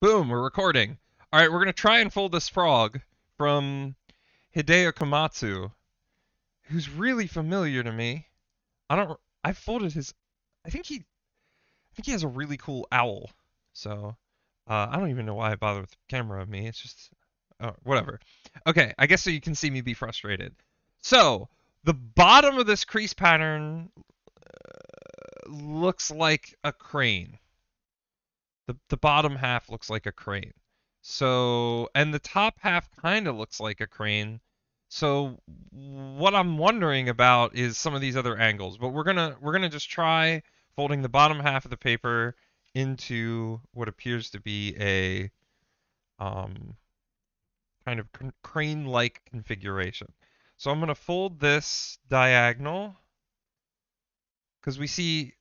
Boom, we're recording. All right, we're going to try and fold this frog from Hideo Komatsu, who's really familiar to me. I folded his I think he has a really cool owl. So, I don't even know why I bother with the camera of me. It's just whatever. Okay, I guess so you can see me be frustrated. So, the bottom of this crease pattern looks like a crane. The bottom half looks like a crane. So, and the top half kind of looks like a crane. So, what I'm wondering about is some of these other angles, but we're gonna just try folding the bottom half of the paper into what appears to be a um, kind of crane-like configuration. So I'm gonna fold this diagonal because we see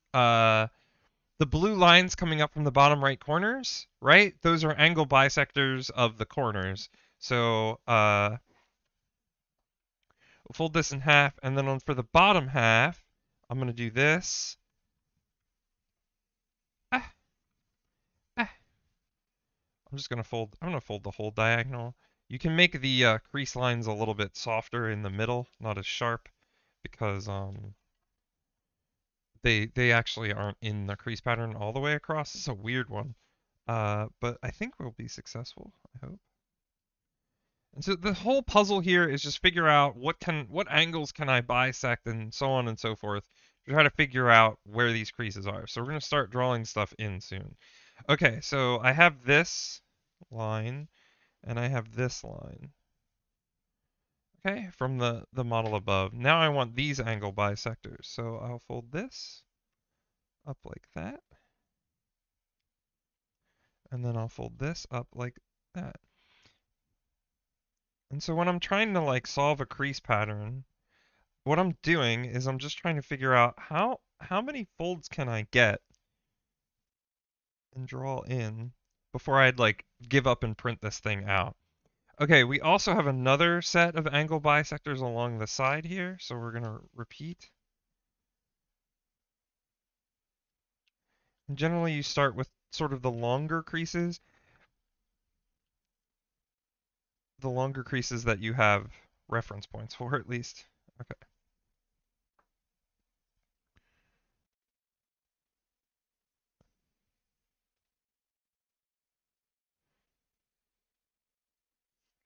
the blue lines coming up from the bottom right corners, right? Those are angle bisectors of the corners. So we'll fold this in half, and then for the bottom half, I'm going to do this. Ah, ah. I'm going to fold the whole diagonal. You can make the crease lines a little bit softer in the middle, not as sharp, because they actually aren't in the crease pattern all the way across. It's a weird one. But I think we'll be successful, I hope. And so the whole puzzle here is just figure out what angles can I bisect and so on and so forth to try to figure out where these creases are. So we're going to start drawing stuff in soon. Okay, so I have this line and I have this line. Okay, from the model above. Now I want these angle bisectors. So I'll fold this up like that. And then I'll fold this up like that. And so when I'm trying to like solve a crease pattern, what I'm doing is I'm just trying to figure out how many folds can I get and draw in before I'd like give up and print this thing out. Okay, we also have another set of angle bisectors along the side here, so we're going to repeat. And generally you start with sort of the longer creases that you have reference points for at least. Okay.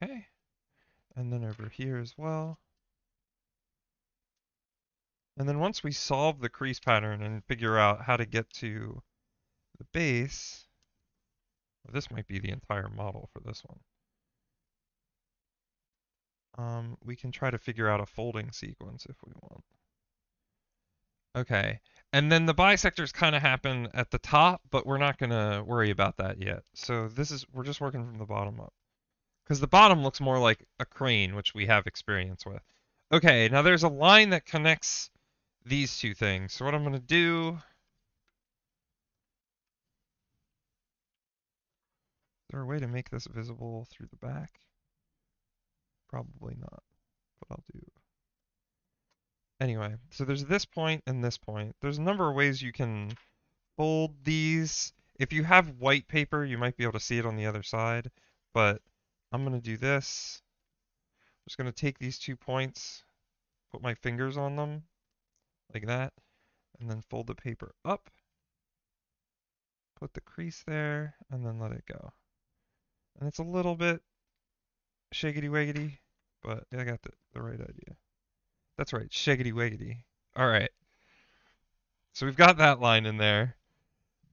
Okay. And then over here as well. And then once we solve the crease pattern and figure out how to get to the base, this might be the entire model for this one. We can try to figure out a folding sequence if we want. Okay, and then the bisectors kind of happen at the top, but we're not gonna worry about that yet. So we're just working from the bottom up. Because the bottom looks more like a crane, which we have experience with. Okay, now there's a line that connects these two things. So what I'm gonna do, is there a way to make this visible through the back? Probably not, but I'll do. Anyway, so there's this point and this point. There's a number of ways you can fold these. If you have white paper, you might be able to see it on the other side, but I'm going to do this. I'm just going to take these 2 points, put my fingers on them, like that, and then fold the paper up, put the crease there, and then let it go. And it's a little bit shaggedy-waggedy, but I got the right idea. That's right, shaggedy-waggedy. All right. So we've got that line in there.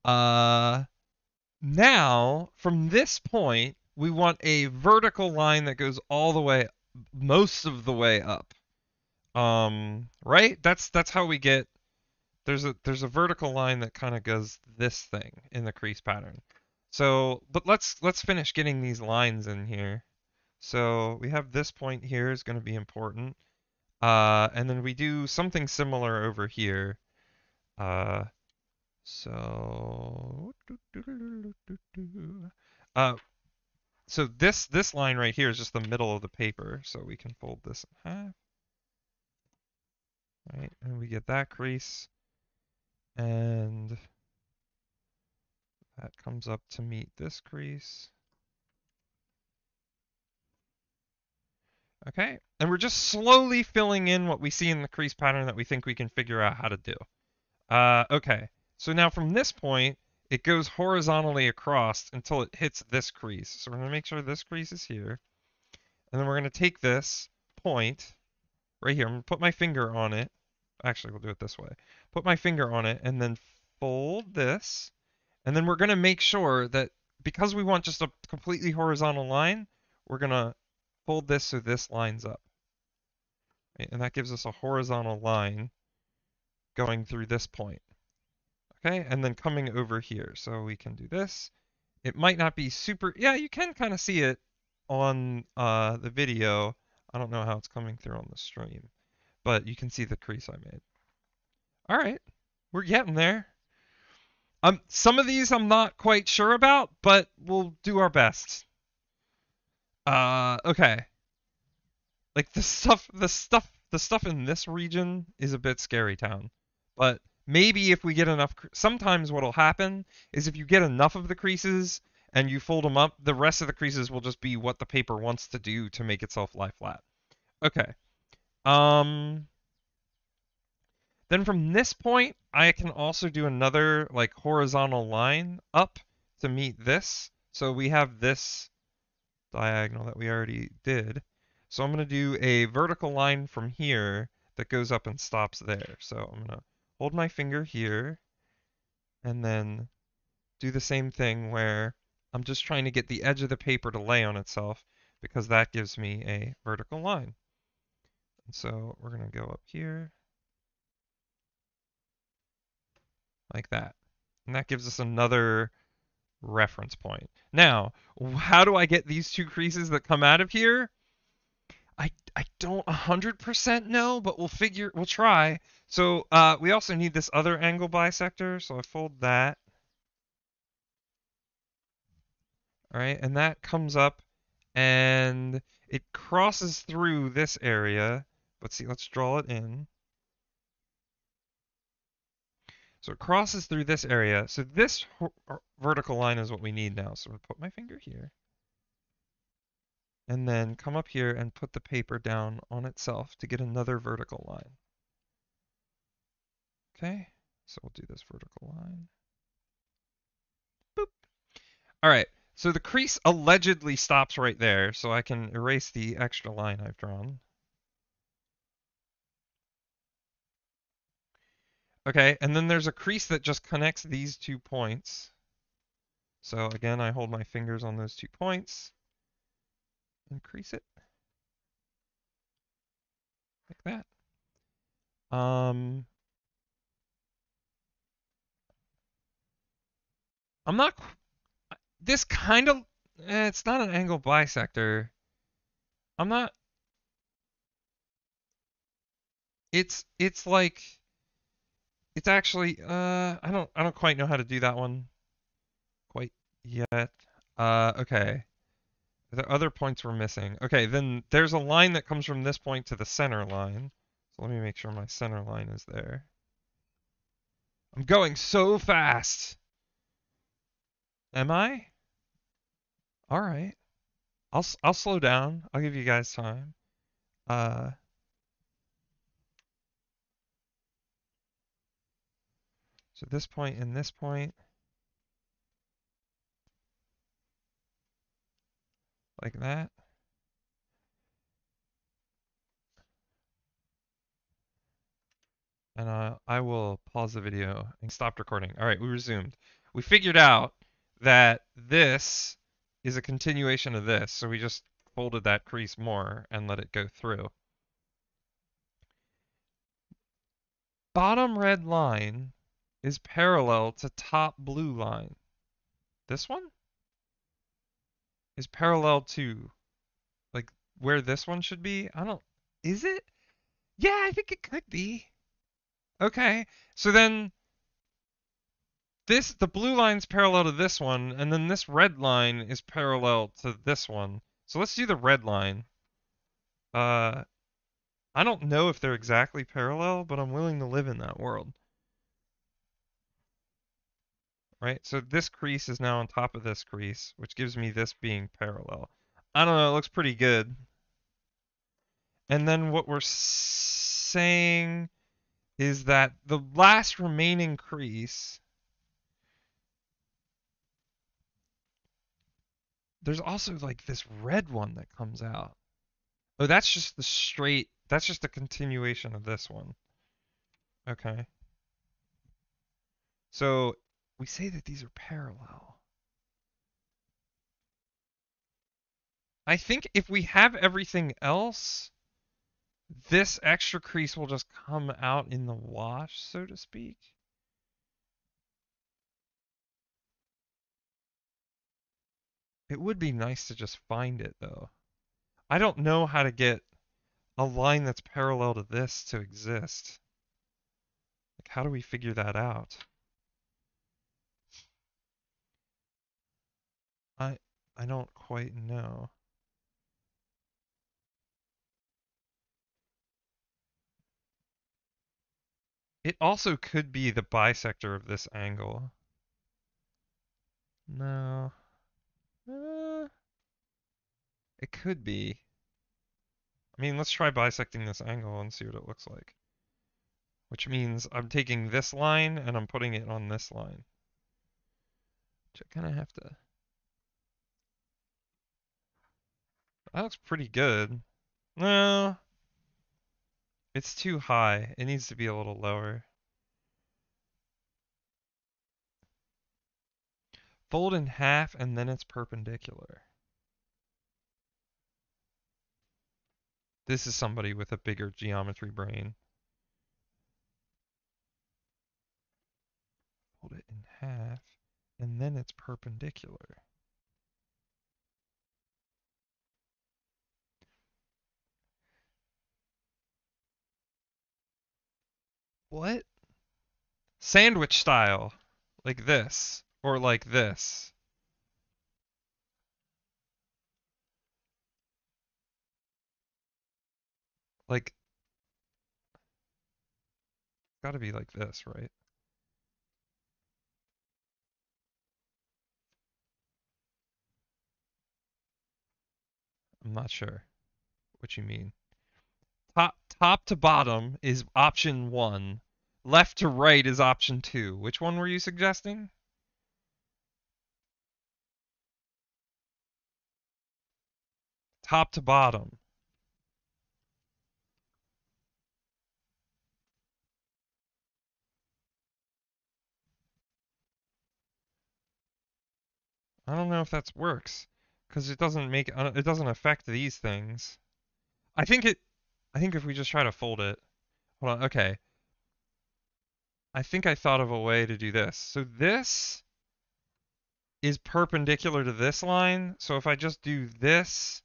Now, from this point, we want a vertical line that goes all the way, most of the way up. Right? That's how we get. There's a vertical line that kind of goes this thing in the crease pattern. So, but let's finish getting these lines in here. So we have this point here is going to be important. And then we do something similar over here. Uh, so, uh, so this line right here is just the middle of the paper, so we can fold this in half, right? And we get that crease and That comes up to meet this crease. Okay, and we're just slowly filling in what we see in the crease pattern that we think we can figure out how to do. Okay, so now from this point, it goes horizontally across until it hits this crease. So we're going to make sure this crease is here. And then we're going to take this point right here. I'm going to put my finger on it. Actually, we'll do it this way. Put my finger on it and then fold this. And then we're going to make sure that because we want just a completely horizontal line, we're going to fold this so this lines up. Right? And that gives us a horizontal line going through this point. Okay, and then coming over here. So we can do this. It might not be super, yeah, you can kind of see it on the video. I don't know how it's coming through on the stream, but you can see the crease I made. All right, we're getting there. Some of these I'm not quite sure about, but we'll do our best. Okay. Like the stuff in this region is a bit scary town. But maybe if we get enough, sometimes what'll happen is if you get enough of the creases and you fold them up, the rest of the creases will just be what the paper wants to do to make itself lie flat. Okay. Then from this point, I can also do another like horizontal line up to meet this. So we have this diagonal that we already did. So I'm going to do a vertical line from here that goes up and stops there. So I'm going to hold my finger here and then do the same thing where I'm just trying to get the edge of the paper to lay on itself because that gives me a vertical line. And so we're going to go up here like that. And that gives us another reference point. Now, how do I get these two creases that come out of here? I don't 100% know, but we'll try. So we also need this other angle bisector, so I fold that. All right, and that comes up and it crosses through this area. Let's draw it in. So it crosses through this area. So this vertical line is what we need now. So I'll put my finger here. And then come up here and put the paper down on itself to get another vertical line. Okay, so we'll do this vertical line. Boop. All right, so the crease allegedly stops right there, so I can erase the extra line I've drawn. Okay, and then there's a crease that just connects these 2 points. So again, I hold my fingers on those 2 points and crease it like that. I'm not, this kind of, it's not an angle bisector. I'm not, it's like, it's actually, I don't quite know how to do that one quite yet. Okay. The other points we're missing. Okay, then there's a line that comes from this point to the center line. So let me make sure my center line is there. I'm going so fast. Am I? All right. I'll slow down. I'll give you guys time. So this point and this point. Like that. And I will pause the video and stop recording. All right, we resumed. We figured out that this is a continuation of this, so we just folded that crease more and let it go through. Bottom red line is parallel to top blue line. This one is parallel to, like, where this one should be. Is it? Yeah, I think it could be. Okay, so then the blue line's parallel to this one, and then this red line is parallel to this one. So let's do the red line. I don't know if they're exactly parallel, but I'm willing to live in that world. right? So this crease is now on top of this crease, which gives me this being parallel. I don't know, it looks pretty good. And then what we're saying is that the last remaining crease, there's also like this red one that comes out. Oh, that's just the straight, that's just a continuation of this one. Okay. So we say that these are parallel. I think if we have everything else, this extra crease will just come out in the wash, so to speak. It would be nice to just find it, though. I don't know how to get a line that's parallel to this to exist. Like, how do we figure that out? I I don't quite know. It also could be the bisector of this angle. No. Uh, it could be. I mean, let's try bisecting this angle and see what it looks like. Which means I'm taking this line and I'm putting it on this line. Which I kind of have to... That looks pretty good. No, it's too high. It needs to be a little lower. Fold in half and then it's perpendicular. This is somebody with a bigger geometry brain. Fold it in half and then it's perpendicular. What? Sandwich style. Like this. Or like this. Like, gotta be like this, right? I'm not sure what you mean. Top to bottom is option 1. Left to right is option 2. Which one were you suggesting? Top to bottom. I don't know if that works because it doesn't make it doesn't affect these things. I think it I think if we just try to fold it. Hold on. Okay. I think I thought of a way to do this. So this is perpendicular to this line. So if I just do this,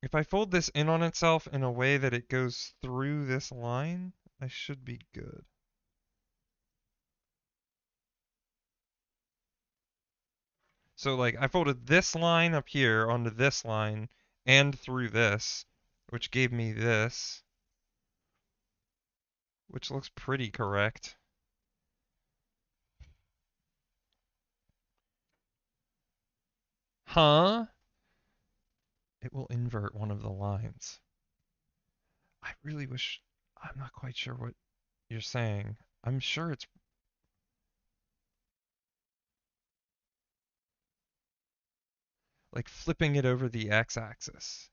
if I fold this in on itself in a way that it goes through this line, I should be good. So like I folded this line up here onto this line and through this, which gave me this, which looks pretty correct. Huh? It will invert one of the lines. I really wish... I'm not quite sure what you're saying. I'm sure it's... like flipping it over the x-axis.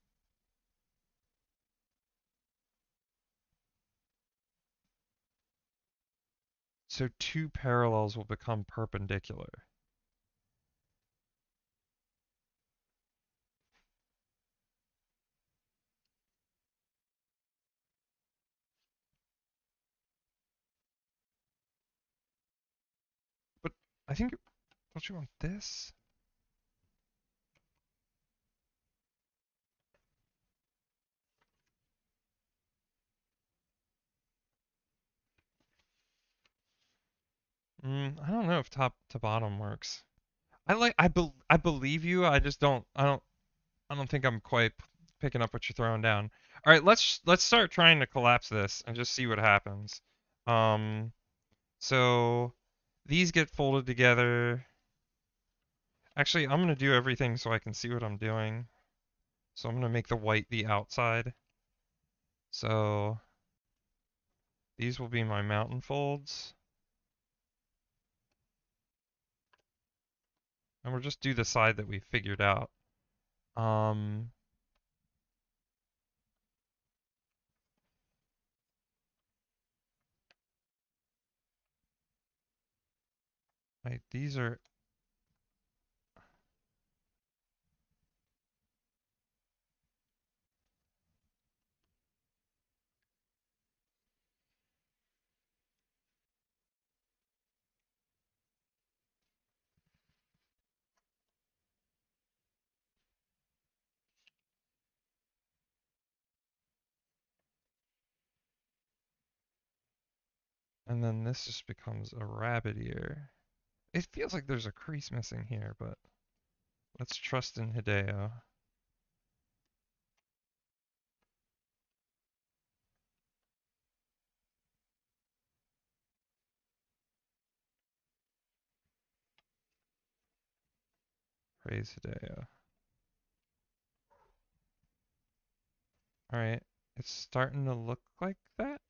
So two parallels will become perpendicular. But I think... don't you want this? I don't know if top to bottom works. I believe you. I just I don't think I'm quite picking up what you're throwing down. All right, let's start trying to collapse this and just see what happens. So these get folded together. Actually, I'm gonna do everything so I can see what I'm doing. So I'm gonna make the white the outside. So these will be my mountain folds. And we'll just do the side that we figured out. Um, these are, and then this just becomes a rabbit ear. It feels like there's a crease missing here, but let's trust in Hideo. Praise Hideo. Alright, it's starting to look like that.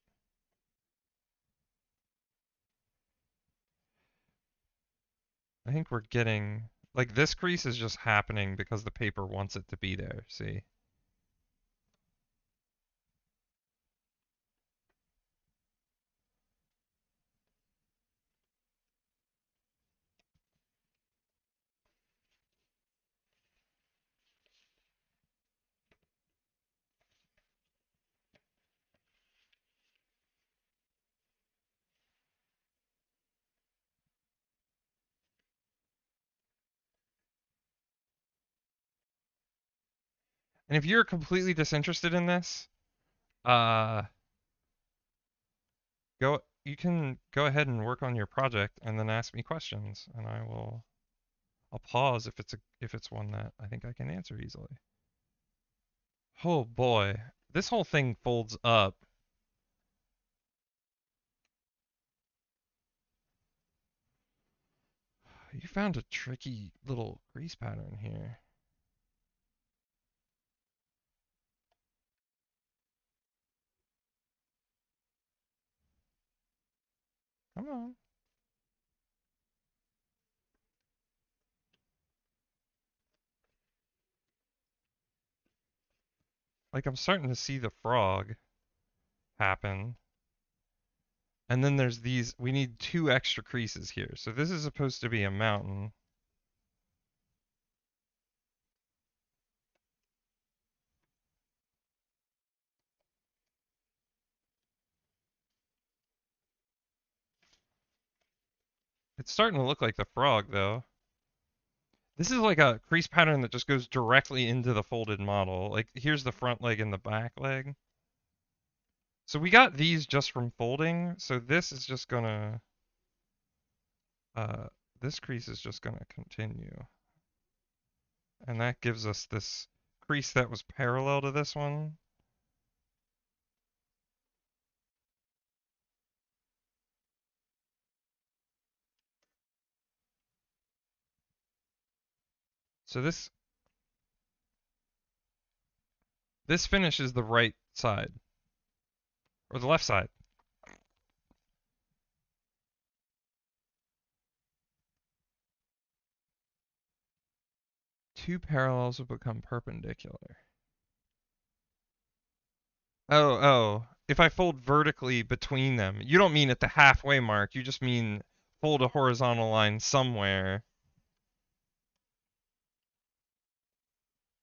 I think we're getting, like this crease is just happening because the paper wants it to be there, see? And if you're completely disinterested in this, uh, you can go ahead and work on your project and then ask me questions and I'll pause if it's one that I think I can answer easily. Oh boy, this whole thing folds up. You found a tricky little crease pattern here. Come on. Like I'm starting to see the frog happen. And then there's these, we need two extra creases here. So this is supposed to be a mountain. It's starting to look like the frog though. This is like a crease pattern that just goes directly into the folded model. Like here's the front leg and the back leg. So we got these just from folding. So this is just gonna, uh, this crease is just gonna continue. And that gives us this crease that was parallel to this one. So this finishes the right side, or the left side. Two parallels will become perpendicular. Oh. If I fold vertically between them, you don't mean at the halfway mark, you just mean fold a horizontal line somewhere,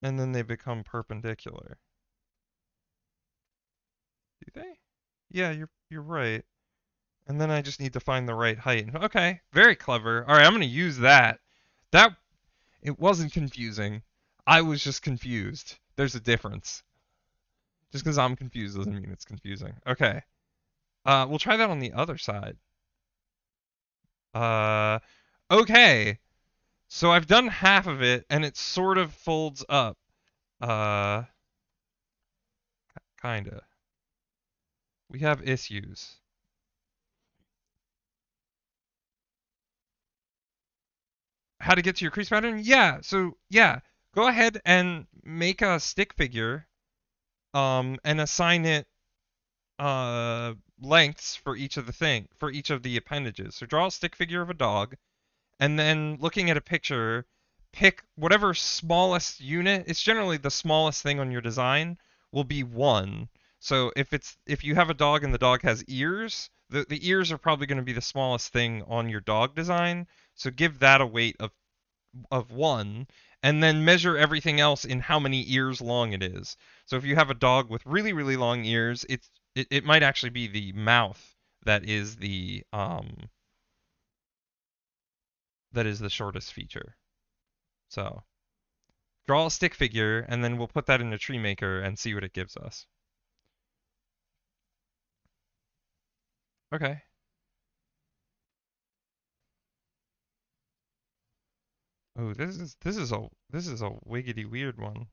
and then they become perpendicular. Do they? Yeah, you're right. And then I just need to find the right height. Okay, very clever. All right, I'm going to use that. That it wasn't confusing. I was just confused. There's a difference. Just because I'm confused doesn't mean it's confusing. Okay. We'll try that on the other side. Uh, okay. So I've done half of it, and it sort of folds up. Uh, kinda. We have issues. how to get to your crease pattern? Yeah. So yeah, go ahead and make a stick figure, and assign it lengths for each of the appendages. So draw a stick figure of a dog, and then looking at a picture, pick whatever smallest unit. It's generally the smallest thing on your design will be 1. So if you have a dog and the dog has ears, the ears are probably going to be the smallest thing on your dog design. So give that a weight of 1, and then measure everything else in how many ears long it is. So if you have a dog with really really long ears, it might actually be the mouth that is the shortest feature. So draw a stick figure, and then we'll put that in a tree maker and see what it gives us. Okay. Oh, this is a wiggity weird one.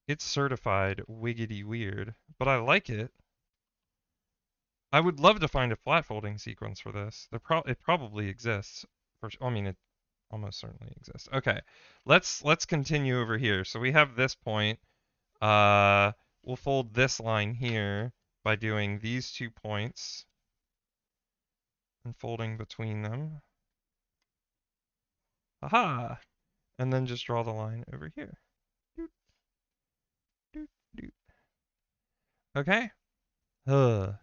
It's certified wiggity weird, but I like it. I would love to find a flat folding sequence for this. It probably exists. I mean, it almost certainly exists. Okay, let's continue over here. So we have this point. Uh, we'll fold this line here by doing these 2 points and folding between them. Aha! And then just draw the line over here. Doot, doot, doot. Okay. Ugh.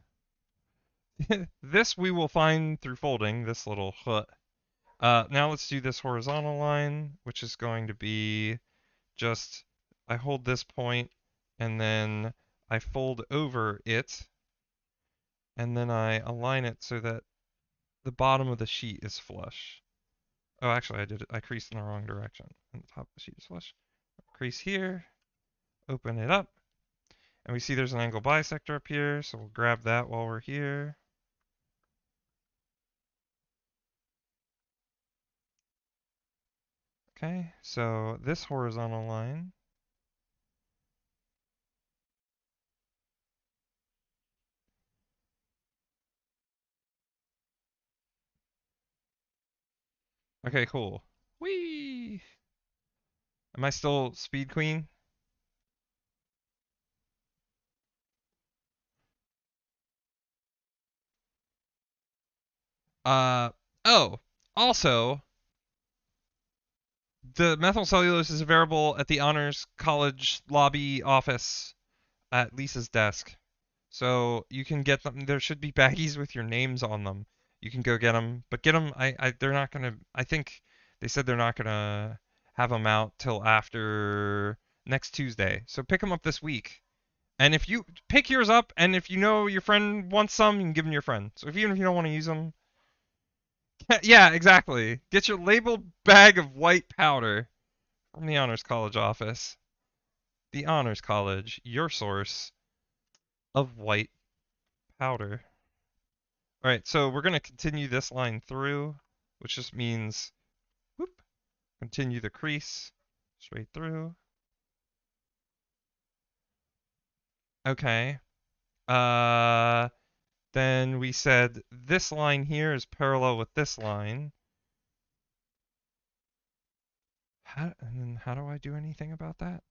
This we will find through folding this little hut. Now let's do this horizontal line, which is going to be just, I hold this point, and then I fold over it, and then I align it so that the bottom of the sheet is flush. Oh, actually, I creased in the wrong direction, and the top of the sheet is flush. Crease here, open it up, and we see there's an angle bisector up here, so we'll grab that while we're here. Okay, so this horizontal line, okay, cool. Whee! Am I still Speed Queen? Uh, oh, also, the methyl cellulose is available at the Honors College lobby office at Lisa's desk. So you can get them. There should be baggies with your names on them. You can go get them, but get them. They're not gonna. I think they said they're not gonna have them out till after next Tuesday. So pick them up this week. And if you pick yours up, and if you know your friend wants some, you can give them to your friend. So even if you don't want to use them, yeah, exactly. Get your labeled bag of white powder from the Honors College office. The Honors College, your source of white powder. All right, so we're going to continue this line through, which just means, whoop, continue the crease straight through. Okay. Uh, then we said this line here is parallel with this line. And then how do I do anything about that?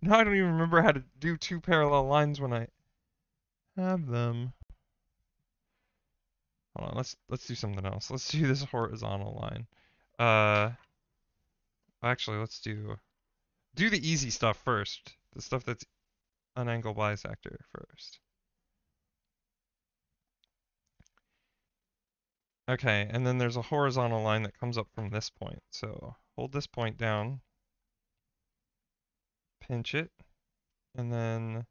Now I don't even remember how to do 2 parallel lines when I have them. Hold on, let's do something else. Let's do this horizontal line. Uh, actually, let's do the easy stuff first. The stuff that's an angle bisector first. Okay, and then there's a horizontal line that comes up from this point. So hold this point down, pinch it, and then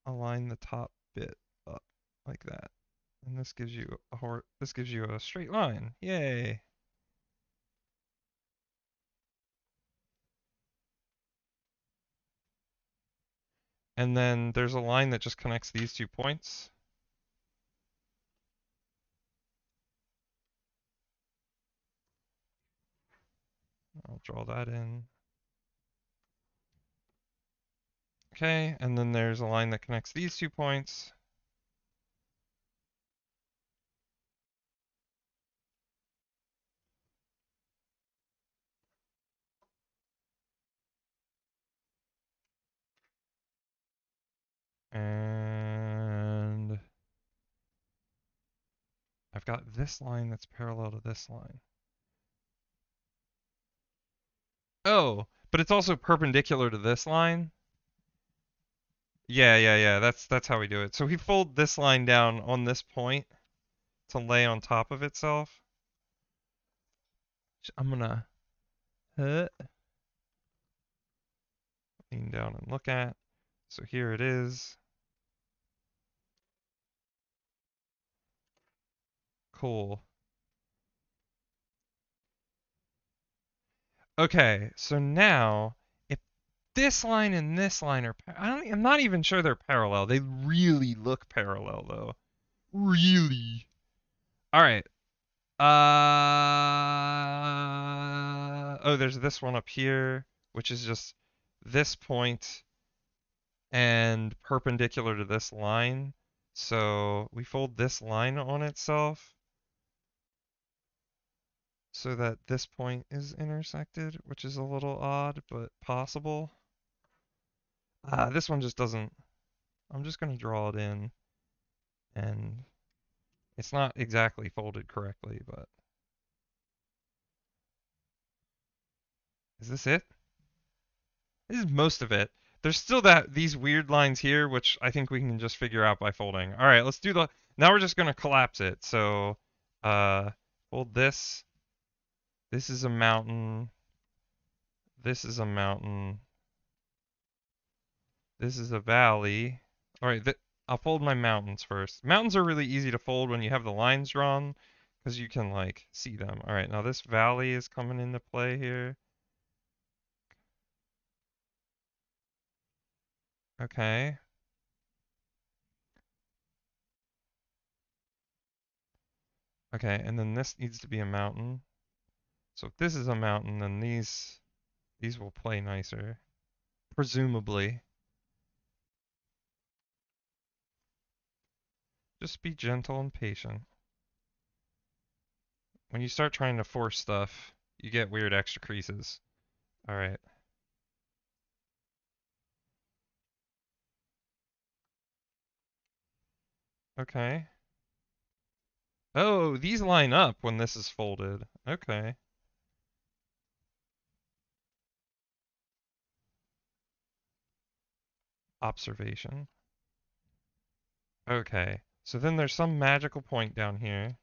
align the top bit up like that. And this gives you a straight line. Yay! And then there's a line that just connects these 2 points. I'll draw that in. Okay, and then there's a line that connects these 2 points. And I've got this line that's parallel to this line. Oh, but it's also perpendicular to this line. Yeah. That's how we do it. So we fold this line down on this point to lay on top of itself. I'm gonna lean down and look at. So here it is. Cool. Okay, so now if this line and this line are, I'm not even sure they're parallel. They really look parallel though. Really. All right. Oh, there's this one up here, which is just this point and perpendicular to this line. So we fold this line on itself so that this point is intersected, which is a little odd, but possible. This one just doesn't, I'm just going to draw it in, and it's not exactly folded correctly, but is this it? This is most of it. There's still these weird lines here, which I think we can just figure out by folding. All right, let's do now we're just going to collapse it. So, uh, fold this. This is a mountain. This is a mountain. This is a valley. All right, I'll fold my mountains first. Mountains are really easy to fold when you have the lines drawn because you can like see them. All right, now this valley is coming into play here. Okay. Okay, and then this needs to be a mountain. So if this is a mountain, then these will play nicer. Presumably. Just be gentle and patient. When you start trying to force stuff, you get weird extra creases. Alright. Okay. Oh, these line up when this is folded. Okay. Observation. Okay. So then there's some magical point down here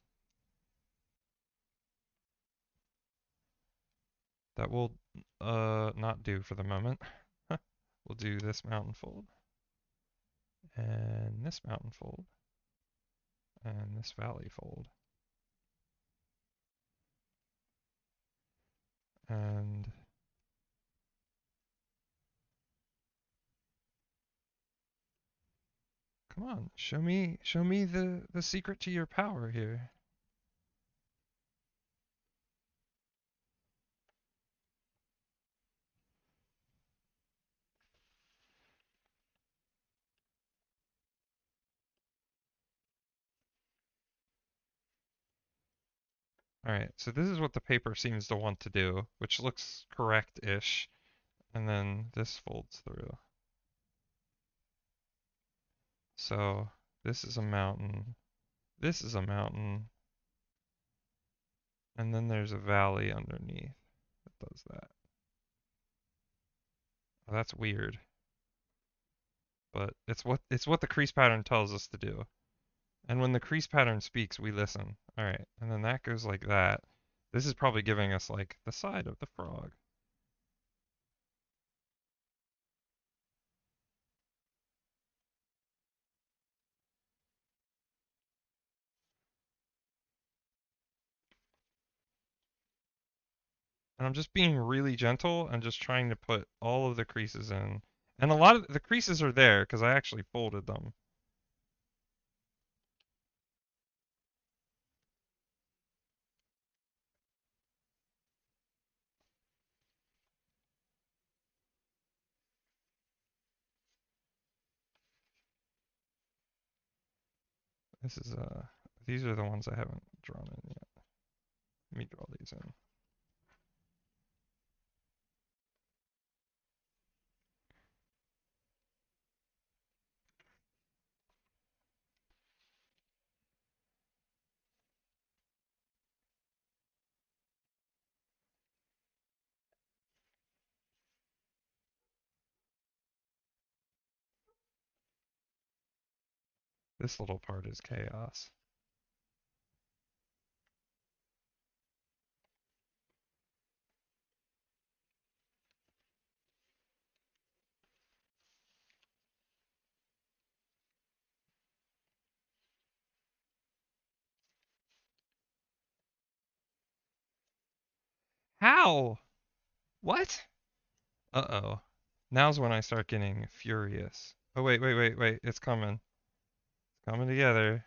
that will not do for the moment. We'll do this mountain fold and this mountain fold and this valley fold. And come on, show me the secret to your power here. All right, so this is what the paper seems to want to do, which looks correct-ish, and then this folds through. So this is a mountain, this is a mountain, and then there's a valley underneath that does that. Well, that's weird, but it's what the crease pattern tells us to do. And when the crease pattern speaks, we listen. All right, and then that goes like that. This is probably giving us like the side of the frog. And I'm just being really gentle and just trying to put all of the creases in. And a lot of the creases are there because I actually folded them. This is these are the ones I haven't drawn in yet. Let me draw these in. This little part is chaos. How? What? Uh-oh. Now's when I start getting furious. Oh, wait, wait, wait, wait. It's coming. It's coming together.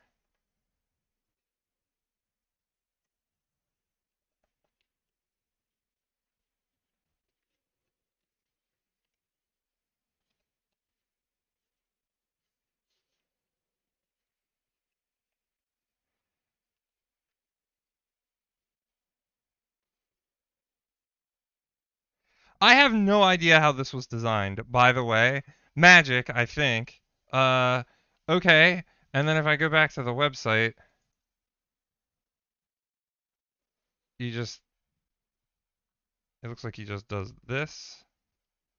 I have no idea how this was designed, by the way. Magic, I think. Uh, okay. And then if I go back to the website, he just, it looks like he just does this.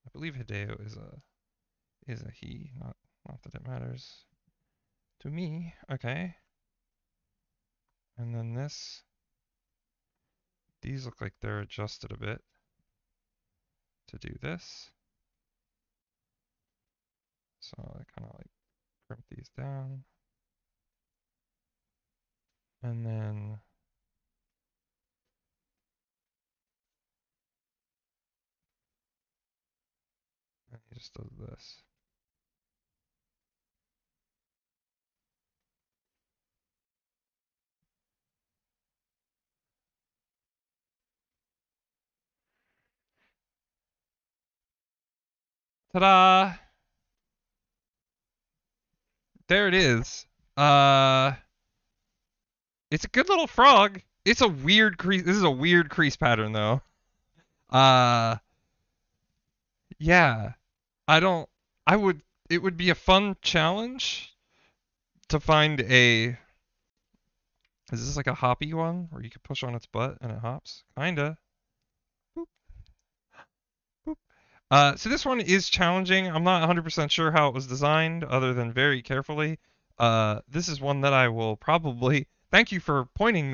I believe Hideo is a he, not that it matters to me. Okay. And then this, these look like they're adjusted a bit to do this. So I kind of like crimp these down. And then he just does this. Ta-da! There it is. Uh, it's a good little frog. It's a weird crease. This is a weird crease pattern though. Uh, yeah. I don't. I would. It would be a fun challenge to find a. Is this like a hoppy one where you can push on its butt and it hops? Kinda. Boop, boop. So this one is challenging. I'm not 100% sure how it was designed, other than very carefully. This is one that I will probably. Thank you for pointing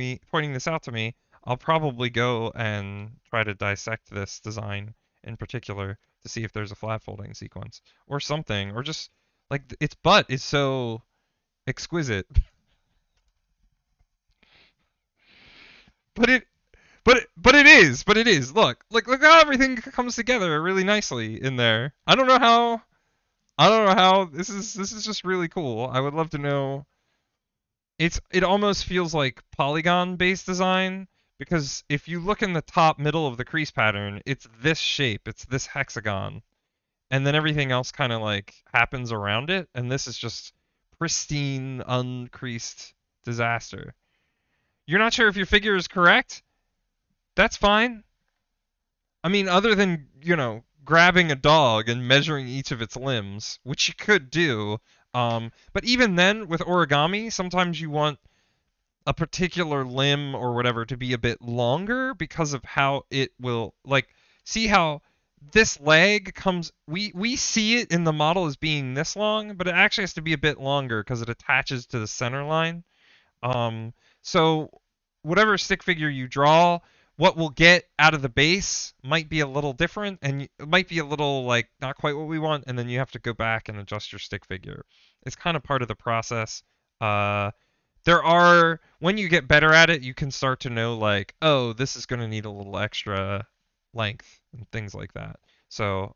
this out to me. I'll probably go and try to dissect this design in particular to see if there's a flat folding sequence or something, or just like its butt is so exquisite. But but it is. Look how everything comes together really nicely in there. I don't know how this is just really cool. I would love to know. It almost feels like polygon based design because if you look in the top middle of the crease pattern, it's this shape, it's this hexagon, and then everything else kind of like happens around it, and this is just pristine uncreased disaster. You're not sure if your figure is correct? That's fine. I mean, other than, grabbing a dog and measuring each of its limbs, which you could do, but even then, with origami, sometimes you want a particular limb or whatever to be a bit longer because of how it will, like, see how this leg comes, we see it in the model as being this long, but it actually has to be a bit longer because it attaches to the center line. Um, so whatever stick figure you draw, what we'll get out of the base might be a little different, and it might be a little like not quite what we want, and then you have to go back and adjust your stick figure. It's kind of part of the process. Uh, there are when you get better at it, you can start to know like, oh, this is going to need a little extra length and things like that. So,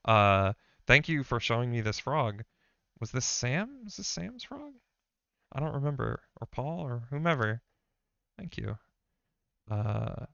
thank you for showing me this frog. Was this Sam? Was this Sam's frog? I don't remember, or Paul, or whomever. Thank you. Uh,